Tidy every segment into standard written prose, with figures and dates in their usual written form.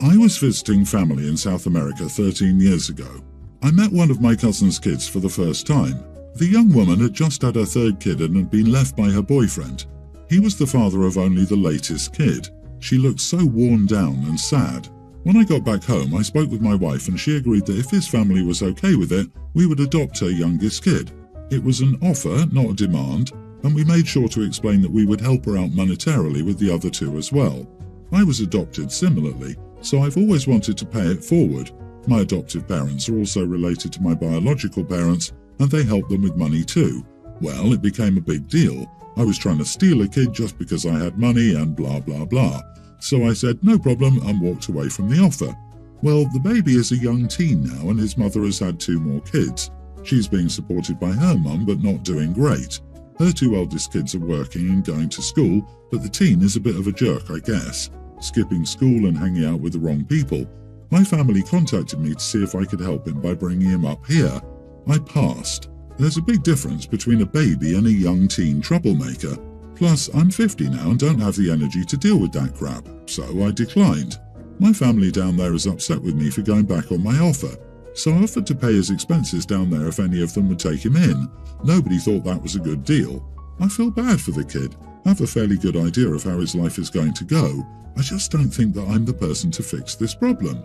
I was visiting family in South America 13 years ago. I met one of my cousin's kids for the first time. The young woman had just had her third kid and had been left by her boyfriend. He was the father of only the latest kid. She looked so worn down and sad. When I got back home, I spoke with my wife and she agreed that if his family was okay with it, we would adopt her youngest kid. It was an offer, not a demand, and we made sure to explain that we would help her out monetarily with the other two as well. I was adopted similarly, so I've always wanted to pay it forward. My adoptive parents are also related to my biological parents, and they help them with money too. Well, it became a big deal. I was trying to steal a kid just because I had money and blah blah blah. So I said no problem and walked away from the offer. Well, the baby is a young teen now and his mother has had 2 more kids. She's being supported by her mum but not doing great. Her 2 eldest kids are working and going to school, but the teen is a bit of a jerk, I guess, skipping school and hanging out with the wrong people. My family contacted me to see if I could help him by bringing him up here. I passed. There's a big difference between a baby and a young teen troublemaker. Plus, I'm 50 now and don't have the energy to deal with that crap, so I declined. My family down there is upset with me for going back on my offer, so I offered to pay his expenses down there if any of them would take him in. Nobody thought that was a good deal. I feel bad for the kid. I have a fairly good idea of how his life is going to go. I just don't think that I'm the person to fix this problem.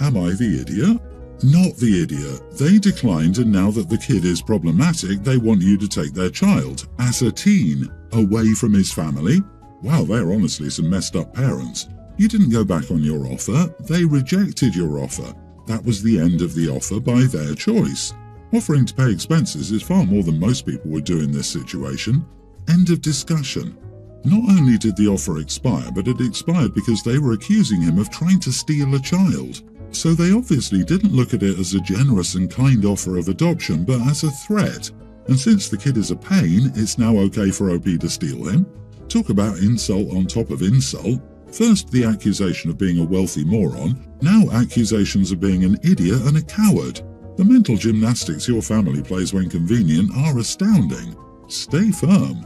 Am I the idiot? Not the idiot. They declined, and now that the kid is problematic, they want you to take their child, as a teen, away from his family? Wow, they're honestly some messed up parents. You didn't go back on your offer. They rejected your offer. That was the end of the offer by their choice. Offering to pay expenses is far more than most people would do in this situation. End of discussion. Not only did the offer expire, but it expired because they were accusing him of trying to steal a child. So they obviously didn't look at it as a generous and kind offer of adoption, but as a threat. And since the kid is a pain, it's now okay for OP to steal him? Talk about insult on top of insult. First the accusation of being a wealthy moron, now accusations of being an idiot and a coward. The mental gymnastics your family plays when convenient are astounding. Stay firm.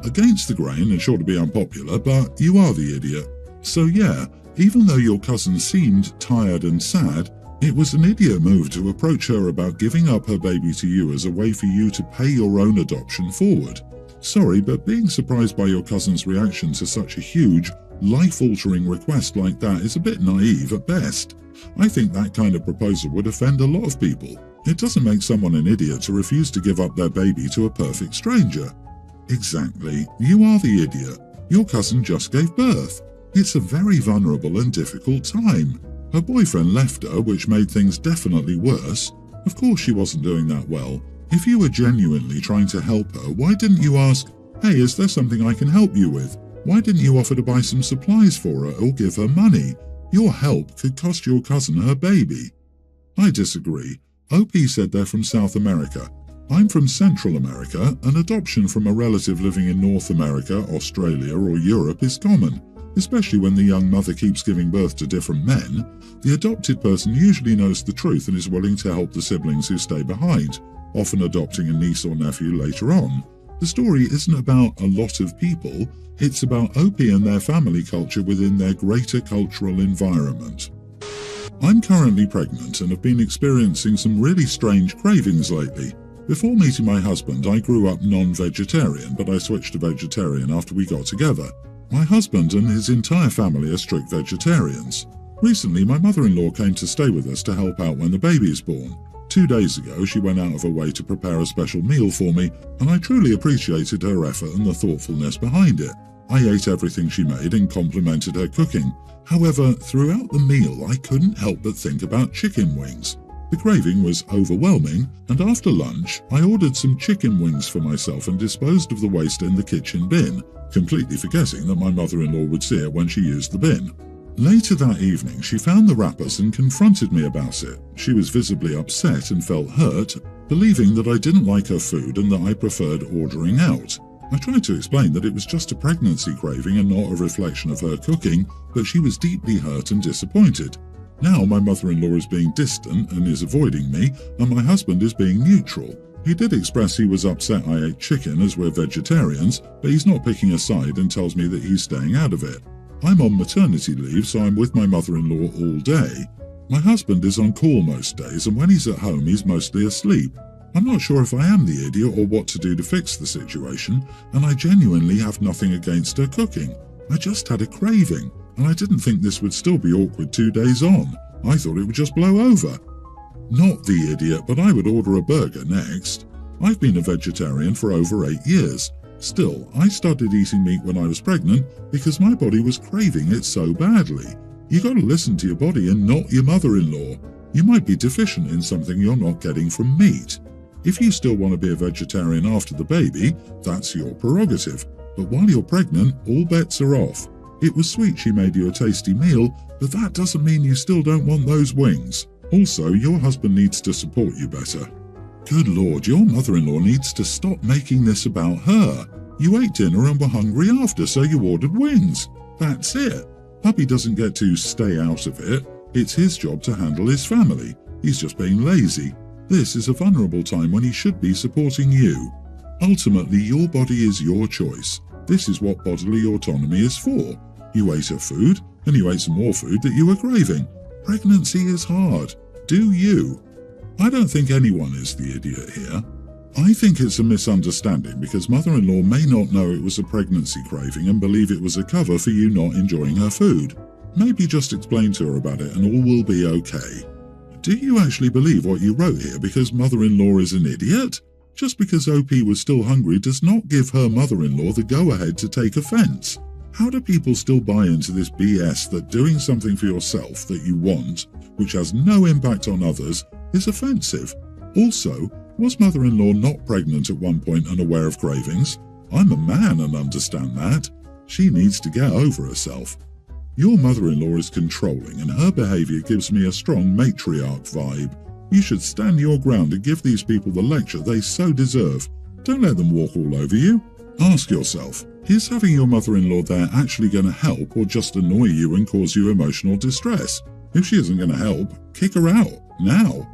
Against the grain and sure to be unpopular, but you are the idiot. So yeah, even though your cousin seemed tired and sad, it was an idiot move to approach her about giving up her baby to you as a way for you to pay your own adoption forward. Sorry, but being surprised by your cousin's reaction to such a huge, life-altering request like that is a bit naive at best. I think that kind of proposal would offend a lot of people. It doesn't make someone an idiot to refuse to give up their baby to a perfect stranger. Exactly, you are the idiot. Your cousin just gave birth. It's a very vulnerable and difficult time. Her boyfriend left her, which made things definitely worse. Of course she wasn't doing that well. If you were genuinely trying to help her, why didn't you ask, hey, is there something I can help you with? Why didn't you offer to buy some supplies for her or give her money? Your help could cost your cousin her baby. I disagree. OP said they're from South America. I'm from Central America, and adoption from a relative living in North America, Australia, or Europe is common. Especially when the young mother keeps giving birth to different men, the adopted person usually knows the truth and is willing to help the siblings who stay behind, often adopting a niece or nephew later on. The story isn't about a lot of people, it's about OP and their family culture within their greater cultural environment. I'm currently pregnant and have been experiencing some really strange cravings lately. Before meeting my husband, I grew up non-vegetarian, but I switched to vegetarian after we got together. My husband and his entire family are strict vegetarians. Recently, my mother-in-law came to stay with us to help out when the baby is born. 2 days ago, she went out of her way to prepare a special meal for me, and I truly appreciated her effort and the thoughtfulness behind it. I ate everything she made and complimented her cooking. However, throughout the meal, I couldn't help but think about chicken wings. The craving was overwhelming, and after lunch, I ordered some chicken wings for myself and disposed of the waste in the kitchen bin, completely forgetting that my mother-in-law would see it when she used the bin. Later that evening, she found the wrappers and confronted me about it. She was visibly upset and felt hurt, believing that I didn't like her food and that I preferred ordering out. I tried to explain that it was just a pregnancy craving and not a reflection of her cooking, but she was deeply hurt and disappointed. Now my mother-in-law is being distant and is avoiding me, and my husband is being neutral. He did express he was upset I ate chicken as we're vegetarians, but he's not picking a side and tells me that he's staying out of it. I'm on maternity leave, so I'm with my mother-in-law all day. My husband is on call most days, and when he's at home, he's mostly asleep. I'm not sure if I am the idiot or what to do to fix the situation, and I genuinely have nothing against her cooking. I just had a craving, and I didn't think this would still be awkward 2 days on. I thought it would just blow over. Not the idiot, but I would order a burger next. I've been a vegetarian for over 8 years. Still, I started eating meat when I was pregnant because my body was craving it so badly. You gotta listen to your body and not your mother-in-law. You might be deficient in something you're not getting from meat. If you still want to be a vegetarian after the baby, that's your prerogative. But while you're pregnant, all bets are off. It was sweet she made you a tasty meal, but that doesn't mean you still don't want those wings. Also, your husband needs to support you better. Good Lord, your mother-in-law needs to stop making this about her. You ate dinner and were hungry after, so you ordered wings. That's it. Hubby doesn't get to stay out of it. It's his job to handle his family. He's just being lazy. This is a vulnerable time when he should be supporting you. Ultimately, your body is your choice. This is what bodily autonomy is for. You ate her food, and you ate some more food that you were craving. Pregnancy is hard. Do you? I don't think anyone is the idiot here. I think it's a misunderstanding because mother-in-law may not know it was a pregnancy craving and believe it was a cover for you not enjoying her food. Maybe just explain to her about it and all will be okay. Do you actually believe what you wrote here because mother-in-law is an idiot? Just because OP was still hungry does not give her mother-in-law the go-ahead to take offense. How do people still buy into this BS that doing something for yourself that you want, which has no impact on others, is offensive? Also, was mother-in-law not pregnant at one point and aware of cravings? I'm a man and understand that. She needs to get over herself. Your mother-in-law is controlling and her behavior gives me a strong matriarch vibe. You should stand your ground and give these people the lecture they so deserve. Don't let them walk all over you. Ask yourself, is having your mother-in-law there actually going to help or just annoy you and cause you emotional distress? If she isn't going to help, kick her out, now.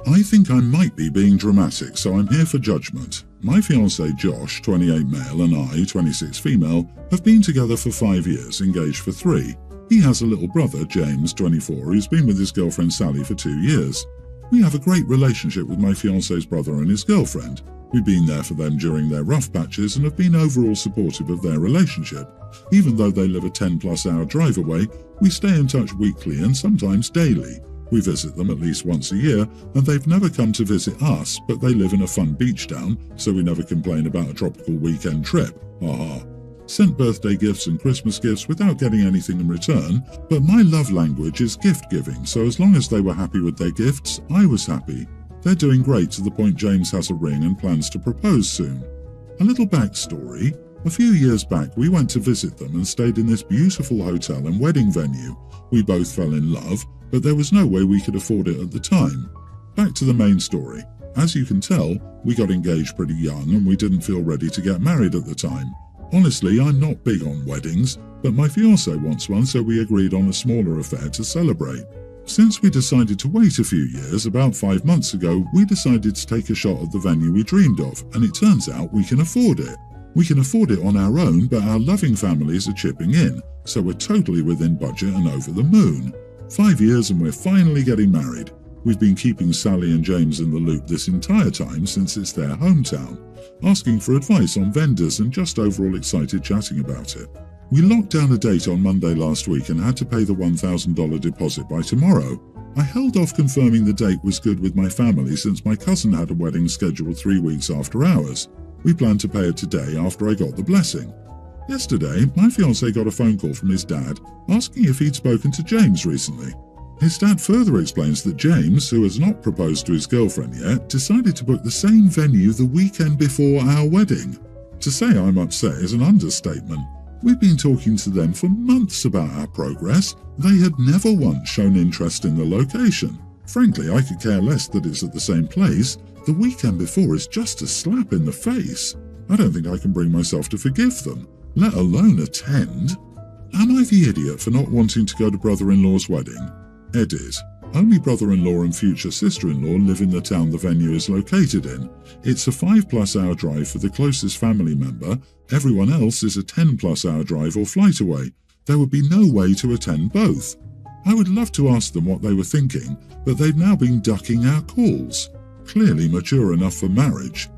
I think I might be being dramatic, so I'm here for judgment. My fiancé Josh, 28 male, and I, 26 female, have been together for 5 years, engaged for 3. He has a little brother, James, 24, who's been with his girlfriend Sally for 2 years. We have a great relationship with my fiancé's brother and his girlfriend. We've been there for them during their rough patches and have been overall supportive of their relationship. Even though they live a 10-plus hour drive away, we stay in touch weekly and sometimes daily. We visit them at least once a year, and they've never come to visit us, but they live in a fun beach town, so we never complain about a tropical weekend trip. Haha. Sent birthday gifts and Christmas gifts without getting anything in return, but my love language is gift giving, so as long as they were happy with their gifts, I was happy. They're doing great to the point James has a ring and plans to propose soon. A little backstory. A few years back, we went to visit them and stayed in this beautiful hotel and wedding venue. We both fell in love, but there was no way we could afford it at the time. Back to the main story. As you can tell, we got engaged pretty young and we didn't feel ready to get married at the time. Honestly, I'm not big on weddings, but my fiancé wants one, so we agreed on a smaller affair to celebrate. Since we decided to wait a few years, about 5 months ago, we decided to take a shot at the venue we dreamed of, and it turns out we can afford it. We can afford it on our own, but our loving families are chipping in, so we're totally within budget and over the moon. 5 years and we're finally getting married. We've been keeping Sally and James in the loop this entire time since it's their hometown, asking for advice on vendors and just overall excited chatting about it. We locked down a date on Monday last week and had to pay the $1,000 deposit by tomorrow. I held off confirming the date was good with my family since my cousin had a wedding scheduled 3 weeks after ours. We planned to pay it today after I got the blessing. Yesterday, my fiancé got a phone call from his dad asking if he'd spoken to James recently. His dad further explains that James, who has not proposed to his girlfriend yet, decided to book the same venue the weekend before our wedding. To say I'm upset is an understatement. We've been talking to them for months about our progress. They had never once shown interest in the location. Frankly, I could care less that it's at the same place. The weekend before is just a slap in the face. I don't think I can bring myself to forgive them, let alone attend. Am I the idiot for not wanting to go to brother-in-law's wedding? Edit. Only brother-in-law and future sister-in-law live in the town the venue is located in. It's a 5+ hour drive for the closest family member. Everyone else is a 10+ hour drive or flight away. There would be no way to attend both. I would love to ask them what they were thinking, but they've now been ducking our calls. Clearly mature enough for marriage.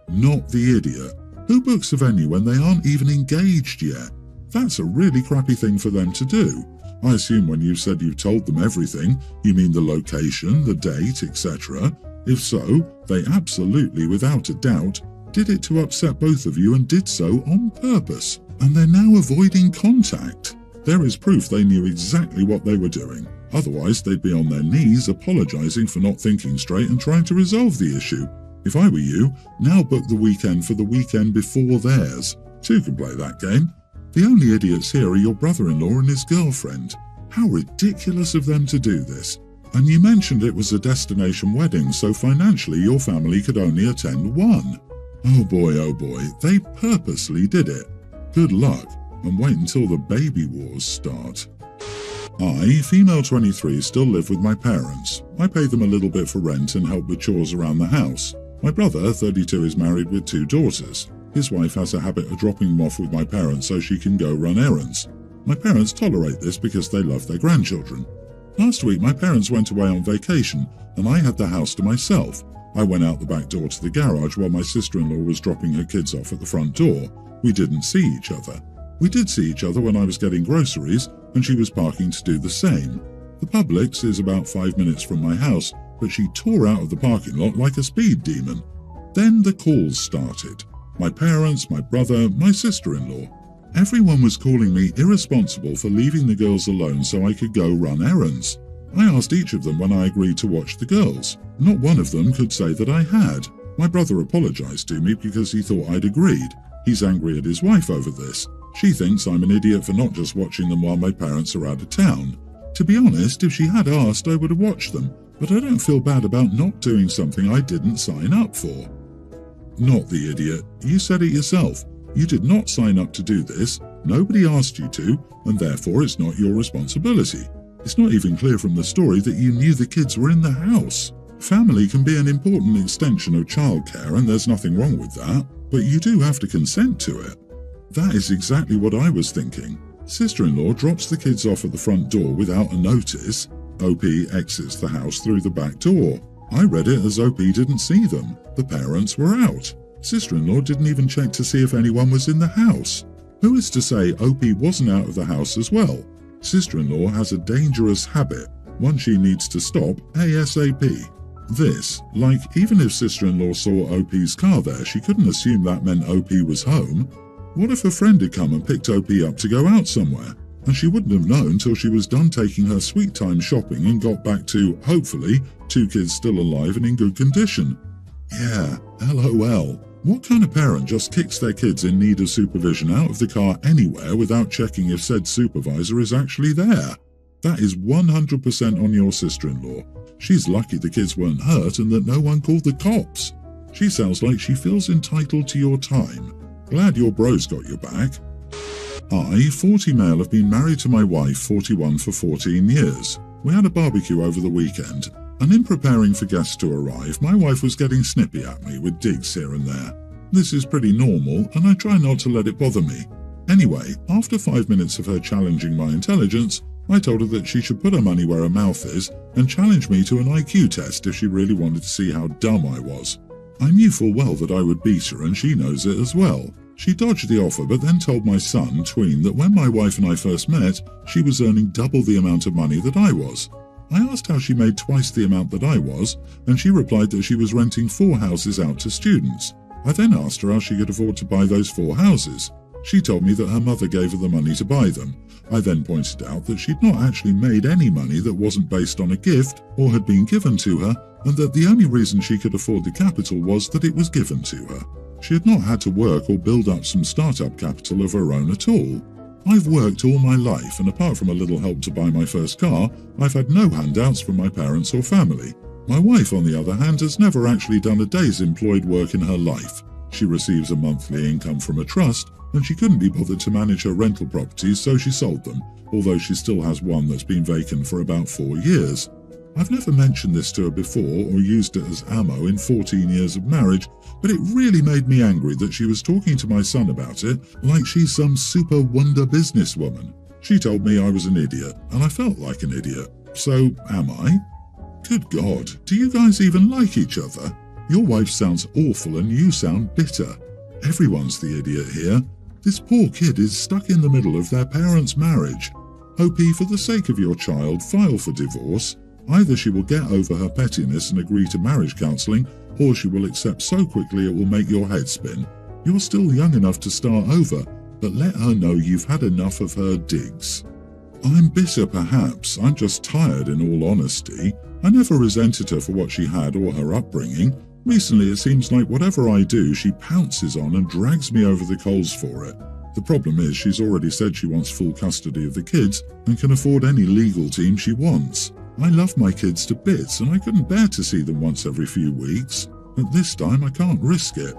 Not the idiot. Who books a venue when they aren't even engaged yet? That's a really crappy thing for them to do. I assume when you said you've told them everything, you mean the location, the date, etc. If so, they absolutely, without a doubt, did it to upset both of you and did so on purpose. And they're now avoiding contact. There is proof they knew exactly what they were doing. Otherwise, they'd be on their knees apologizing for not thinking straight and trying to resolve the issue. If I were you, now book the weekend for the weekend before theirs. Two can play that game. The only idiots here are your brother-in-law and his girlfriend. How ridiculous of them to do this. And you mentioned it was a destination wedding, so financially your family could only attend one. Oh boy, they purposely did it. Good luck, and wait until the baby wars start. I, female 23, still live with my parents. I pay them a little bit for rent and help with chores around the house. My brother, 32, is married with 2 daughters. His wife has a habit of dropping them off with my parents so she can go run errands. My parents tolerate this because they love their grandchildren. Last week my parents went away on vacation and I had the house to myself. I went out the back door to the garage while my sister-in-law was dropping her kids off at the front door. We didn't see each other. We did see each other when I was getting groceries and she was parking to do the same. The Publix is about 5 minutes from my house, but she tore out of the parking lot like a speed demon. Then the calls started. My parents, my brother, my sister-in-law. Everyone was calling me irresponsible for leaving the girls alone so I could go run errands. I asked each of them when I agreed to watch the girls. Not one of them could say that I had. My brother apologized to me because he thought I'd agreed. He's angry at his wife over this. She thinks I'm an idiot for not just watching them while my parents are out of town. To be honest, if she had asked, I would have watched them, but I don't feel bad about not doing something I didn't sign up for. Not the idiot. You said it yourself. You did not sign up to do this, nobody asked you to, and therefore it's not your responsibility. It's not even clear from the story that you knew the kids were in the house. Family can be an important extension of childcare and there's nothing wrong with that, but you do have to consent to it. That is exactly what I was thinking. Sister-in-law drops the kids off at the front door without a notice. OP exits the house through the back door. I read it as OP didn't see them. The parents were out. Sister-in-law didn't even check to see if anyone was in the house. Who is to say OP wasn't out of the house as well? Sister-in-law has a dangerous habit, one she needs to stop ASAP. This, like even if sister-in-law saw OP's car there, she couldn't assume that meant OP was home. What if a friend had come and picked OP up to go out somewhere? And she wouldn't have known till she was done taking her sweet time shopping and got back to, hopefully, 2 kids still alive and in good condition. Yeah, LOL. What kind of parent just kicks their kids in need of supervision out of the car anywhere without checking if said supervisor is actually there? That is 100% on your sister-in-law. She's lucky the kids weren't hurt and that no one called the cops. She sounds like she feels entitled to your time. Glad your bros got your back. I, 40 male, have been married to my wife, 41, for 14 years. We had a barbecue over the weekend, and in preparing for guests to arrive, my wife was getting snippy at me with digs here and there. This is pretty normal, and I try not to let it bother me. Anyway, after 5 minutes of her challenging my intelligence, I told her that she should put her money where her mouth is and challenge me to an IQ test if she really wanted to see how dumb I was. I knew full well that I would beat her, and she knows it as well. She dodged the offer but then told my son, Tween, that when my wife and I first met, she was earning double the amount of money that I was. I asked how she made twice the amount that I was, and she replied that she was renting 4 houses out to students. I then asked her how she could afford to buy those 4 houses. She told me that her mother gave her the money to buy them. I then pointed out that she'd not actually made any money that wasn't based on a gift or had been given to her, and that the only reason she could afford the capital was that it was given to her. She had not had to work or build up some startup capital of her own at all. I've worked all my life, and apart from a little help to buy my first car, I've had no handouts from my parents or family. My wife, on the other hand, has never actually done a day's employed work in her life. She receives a monthly income from a trust, and she couldn't be bothered to manage her rental properties, so she sold them, although she still has one that's been vacant for about 4 years. I've never mentioned this to her before or used it as ammo in 14 years of marriage, but it really made me angry that she was talking to my son about it like she's some super wonder businesswoman. She told me I was an idiot, and I felt like an idiot. So, am I? Good God, do you guys even like each other? Your wife sounds awful and you sound bitter. Everyone's the idiot here. This poor kid is stuck in the middle of their parents' marriage. OP, for the sake of your child, file for divorce. Either she will get over her pettiness and agree to marriage counselling, or she will accept so quickly it will make your head spin. You're still young enough to start over, but let her know you've had enough of her digs. I'm bitter perhaps, I'm just tired in all honesty. I never resented her for what she had or her upbringing. Recently it seems like whatever I do she pounces on and drags me over the coals for it. The problem is she's already said she wants full custody of the kids and can afford any legal team she wants. I love my kids to bits and I couldn't bear to see them once every few weeks. At this time I can't risk it.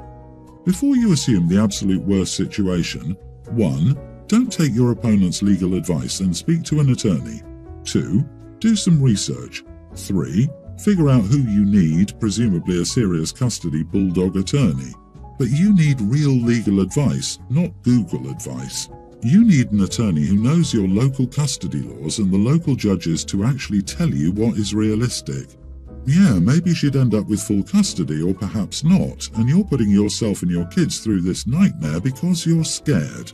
Before you assume the absolute worst situation, 1. Don't take your opponent's legal advice and speak to an attorney. 2. Do some research. 3. Figure out who you need, presumably a serious custody bulldog attorney. But you need real legal advice, not Google advice. You need an attorney who knows your local custody laws and the local judges to actually tell you what is realistic. Yeah, maybe she'd end up with full custody or perhaps not, and you're putting yourself and your kids through this nightmare because you're scared.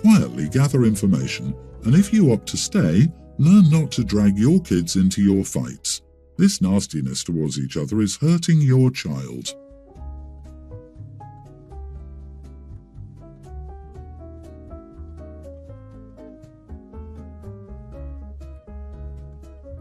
Quietly gather information, and if you opt to stay, learn not to drag your kids into your fights. This nastiness towards each other is hurting your child.